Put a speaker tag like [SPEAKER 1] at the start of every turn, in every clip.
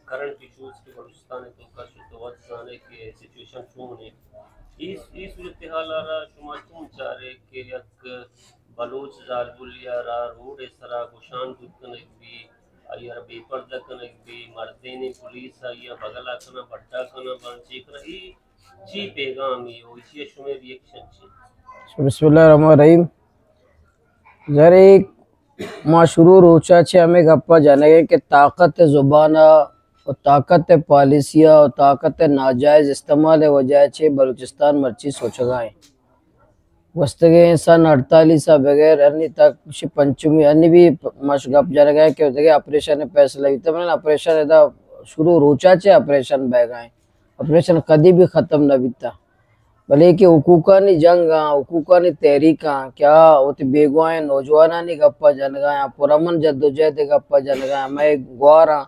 [SPEAKER 1] current issues ki Balochistan to karşı tovatsane ki situation şumune is सूरत-ए-हाल आ रहा शुमा तुम चाह रहे कि एक बलोच जालबुलिया रा रोड इस तरह गुशान दुकनक भी आयर बेपर्दा कनक भी मर्देने पुलिस आया बगला कना भट्टा कना बंची कना ई ची पैगाम ही हो इसी शुमे रिएक्शन ची
[SPEAKER 2] बिस्मिल्लाहिर्रहमानिर्रहीम ज़रे माशरू रोचा छे हमें गप्पा जाने कि ताकत ज़ुबाना और ताकत पॉलिसिया और ताकत नाजायज़ इस्तेमाल वजह छे बलूचिस्तान मर्ची सोचगाएं वस्तगे सन 48 बगैर अन्य तक पंचमी अन्य भी मश गप जाने गए कि देखिए ऑपरेशन पैसा लगी तो मैंने ऑपरेशन इधर शुरू रोचा छे ऑपरेशन बैगाएं ऑपरेशन कभी भी ख़त्म न बीता भले कि हुकूकानी जंग हुकूकानी तहरीका क्या वो तो बेगुआएं नौजवाना नहीं गप्पा जन गए पुरमन जद्दोजहद गप्पा जन गए मैं गुआरा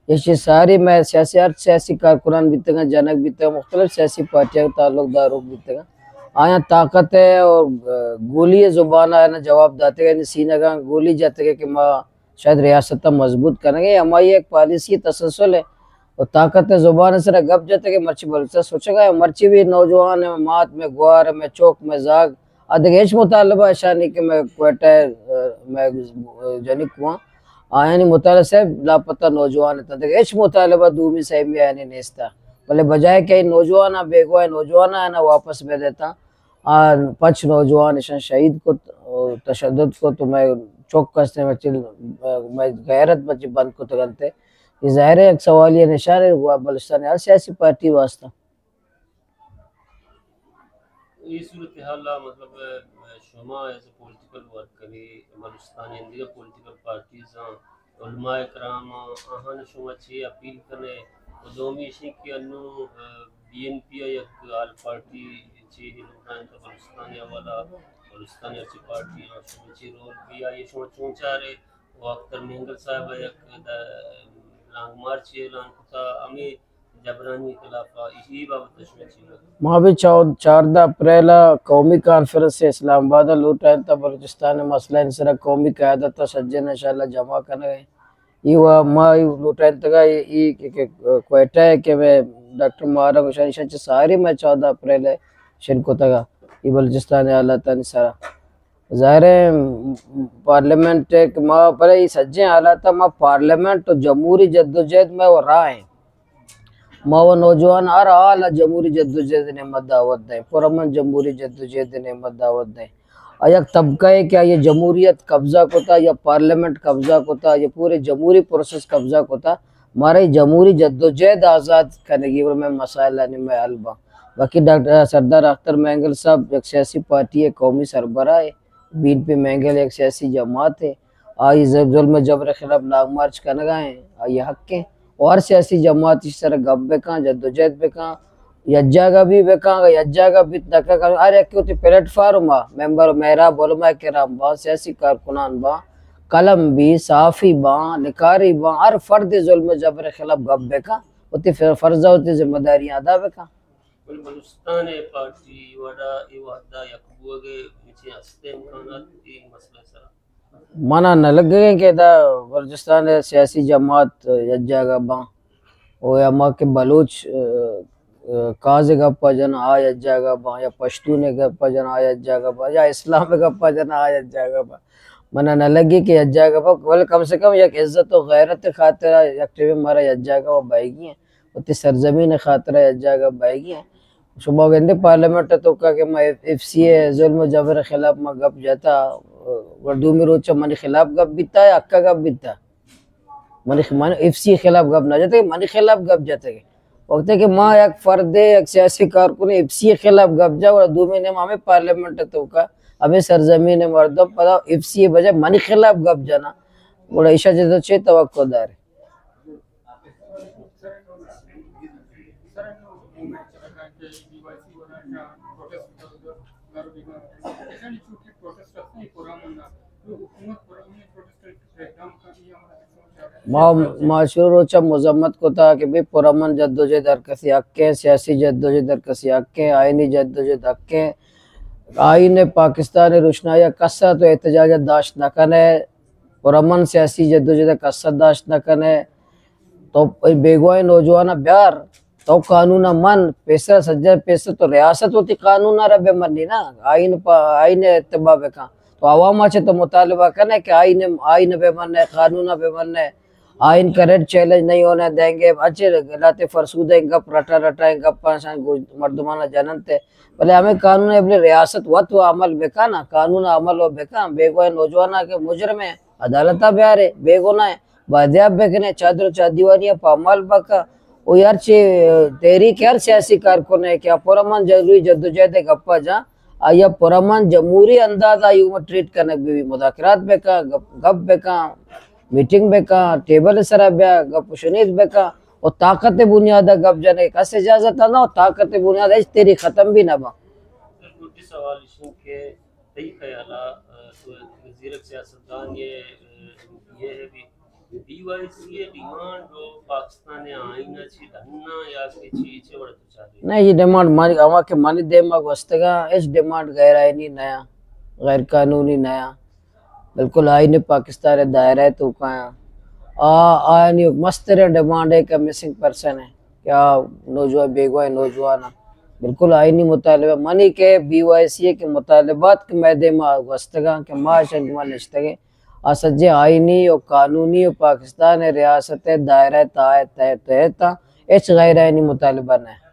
[SPEAKER 2] ये सारी मैं सियासी कारकुनान बीतेगा जनक बीतेगा मुख्तलिफ सियासी पार्टियों का ताल्लुकदार बीतेगा आया ताकत है और गोली ज़ुबान है ना जवाब दाते गए सीना का गोली जाते गए कि माँ शायद रियासत मजबूत करेंगे हमारी एक पॉलिसी तसलसल है और ताकत ज़ुबान से गप जाते कि मर्ची बलसा सोचेगा मर्ची भी नौजवान है मात में गुआर में चौक में जाग अदगेश मुतालबा शानी कि मैं क्वेटा मैं जनिक हुआ आया नहीं मुताल से लापता नौजवान है तदगेश मुतालबा दूमी से भी आया नहीं नेस्ता भले बजाय कि नौजवान बेगुआ नौजवान है ना वापस में देता पच नौजवान इशन शहीद को तशद्दुद को तो मैं चौकस में मैं गैरत बच्ची बंद को तगनते ये ज़ाहिर है एक सवाल ये निशान है बलूचिस्तान हर सियासी पार्टी वास्ता
[SPEAKER 1] ये सूरत-ए-हाल मतलब शुमा एज ए पॉलिटिकल वर्करी बलूचिस्तान इंडिया पॉलिटिकल पार्टीज उलमाए कराम आहन शुमा ची अपील करने दोमी इसी के अन्नु बीएनपी एक आल पार्टी ची हिंदुस्तान तो बलूचिस्तान या वाला बलूचिस्तान अच्छी पार्टी और शुमा ची रोल भी आई शुमा चूंचा रे वो अख्तर मेंगल साहब एक लॉन्ग मार्च ऐलान कुता हमें जबरानी खिलाफा इसी बाबत शुमा ची
[SPEAKER 2] माँ भी 14 अप्रैल कौमी कॉन्फ्रेंस से इस्लामाबाद लूटा था बलूचिस्तान मसला इंसरा कौमी क़यादत सज्जन इंशाल्लाह जमा करने ये माँ लूटा तक ये क्वेटा है कि मैं डॉक्टर मुबारक हुसैन सारी मैं 14 अप्रैल शिनको तक ये बलूचिस्तान आला तन सारा ज़ाहिर पार्लियामेंट माँ पर ये सज्जे आला था माँ पार्लियामेंट तो जमहूरी जद्दोजहद में वो रहा है माँ वो नौजवान हर हाल जमहूरी जद्दोजहद ने मत दावत दें पुरमन जमहूरी जद्दोजहद ने मत दावत दें एक तबका है क्या ये जमहूरियत कब्ज़ा को था या पार्लियामेंट कब्ज़ा को था ये पूरे जमहूरी प्रोसेस कब्ज़ा को था हमारे जमहूरी जद्दोजहद आज़ाद करने की में मसाइल में अलबा बाकी डॉक्टर सरदार अख्तर मेंगल साहब एक सियासी पार्टी है कौमी सरबरा है बीनपी मेंगल एक सियासी जमात है आई जुल्म जबर खिलाफ लॉन्ग मार्च करने गए ये हक के और सियासी जमात इस तरह गप बेका जद्दोजहद बेका यज्जागा भी बेका यज्जागा भी तक अरे क्यों प्लेटफार्म मेंबर मेरा बोलमा किराम बा सियासी कारकुनान बा कलम भी साफ़ी बा निकारी बा हर फर्द जुल्म जबर खिलाफ गप बेका उती फर्जा होती जिम्मेदारियां अदा बेका
[SPEAKER 1] बलूचिस्तान पार्टी वडा ये वादा यकबुगे नीचे हस्ते इम्कानात ये मसला सरा
[SPEAKER 2] माना न लग गए कि बलूचिस्तान सियासी जमात यज्जागा बा ओ या माँ के बलूच काज़ गप्पा जन आयत जागा बा या पश्तून गप्पा जन आयत जागा बा या इस्लाम गप्पा जन आयत जागा बा मना न लगी कि यत जागा बा बोले कम से कम एक इज्जत और गैरत खातिर एक टीवी मारा यत जागा वो बाइगी है उतनी सरजमीन खातिर यत जागा बाइगी है सुबह गंदे पार्लियामेंट तो का कि मैं एफसीए जुल्म जबर खिलाफ में गप जाता वर्दू में रोचा मनी खिलाफ गप बीता है अक्का गप बीता मनी एफसीए खिलाफ गप ना जाते मनी खिलाफ गप जाते वक्त है कि माँ एक फर्द एक सियासी कारकुन एफसी खिलाफ गप जा और 2 महीने में हमें पार्लियामेंट तो का हमें सरजमीन मर्दम पता एफसी बजाय मनी खिलाफ गप जाना बड़ा ईशा जैसे छे तवक्कोदार है माशूर रोचा मजम्मत को था कि भाई पुरमन जद्दोजहद हरकसी हक़ सियासी जद्दोजहद हरकसी हक़ आइनी जद्दोजहद हक़ आइन पाकिस्तान रोशनाया कसा तो एहतजाज दाश्त न कने पुरमन सियासी जद्दोजहद कसर दाश्त न कने تو بیگوائے نوجوانہ بیار تو قانون من پیسہ سجا پیسہ تو ریاست ہوتی قانون رب منی نا آئین اتباع بکا تو عوام آچے تو مطالبہ کرنے کہ آئین بے مننے قانون بے مننے آئین کریٹ چیلنج نہیں ہونے دیں گے اچھے غلط فرسودیں گپ رٹائیں گپ پانسان مردمانہ جنن تے بلے ہمیں قانون اپنے ریاست وقت و عمل بکا نا قانون عمل و بکا بیگوائے نوجوانہ کے مجرم ہیں عدالتہ بیارے بیگونہ ہیں بادیاب بکنے چادر چادیوانیاں پامال بکا وہ یار چی تحریک یار سیاسی کارکن ہے کیا پرامن ضروری جدوجہد گپا جہاں آیا پرامن جمہوری انداز آئیوں ٹریٹ کرنے بھی مذاکرات بکا گپ بکا میٹنگ بکا ٹیبل سرا بیا گپ شنید بکا اور طاقت بنیادہ گپ جانے کس اجازت آنا اور طاقت بنیادہ اس تیری ختم بھی نہ با
[SPEAKER 1] دوسری سوال اس کے صحیح خیالہ وزیر سیاستدان یہ ہے بھی بی وائی سی ڈیمانڈ جو پاکستان آئینہ چی دھننا یا کہ چیچے وڑا تو چاہتے
[SPEAKER 2] نہیں یہ ڈیمانڈ مانی آما کے مانی دیماغ وستگا اس ڈیمانڈ غیر آئینی نیا غیر قانونی نیا بالکل آئین پاکستان دائرہ تو کہاں آئینی مستر ڈیمانڈ ہے کہ مسنگ پرسن ہے کیا نوجوان بیگوائے نوجوانہ بالکل آئینی مطالبہ منی کے بی وائی سی کے مطالبات کے میدے میں وستگا کہ معاشن کے مان نشتگے اسجے آئینی اور قانونی اور پاکستان ریاست دائرہ تحت اس غیر آئینی مطالبہ نہ ہے